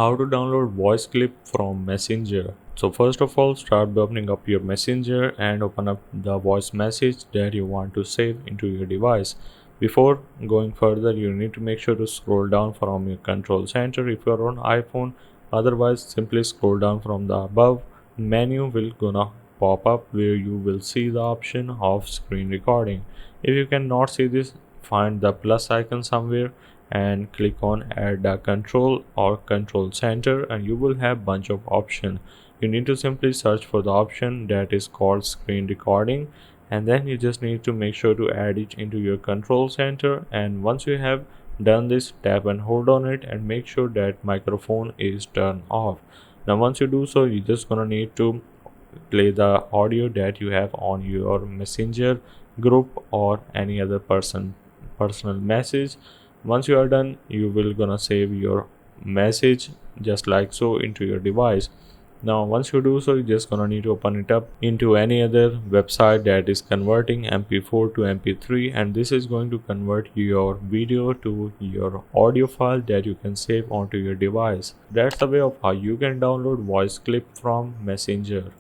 How to download voice clip from Messenger. So first of all, start by opening up your Messenger and open up the voice message that you want to save into your device. Before going further, you need to make sure to scroll down from your control center if you're on iPhone. Otherwise, simply scroll down from the above menu will gonna pop up where you will see the option of screen recording. If you cannot see this, find the plus icon somewhere and click on add a control or control center, and you will have bunch of options. You need to simply search for the option that is called screen recording, and then you just need to make sure to add it into your control center. And once you have done this, tap and hold on it and make sure that microphone is turned off. Now once you do so, you're just gonna need to play the audio that you have on your messenger group or any other personal message. Once you are done, you will gonna save your message just like so into your device. Now once you do so, you're just gonna need to open it up into any other website that is converting mp4 to mp3, and this is going to convert your video to your audio file that you can save onto your device. That's the way of how you can download voice clip from Messenger.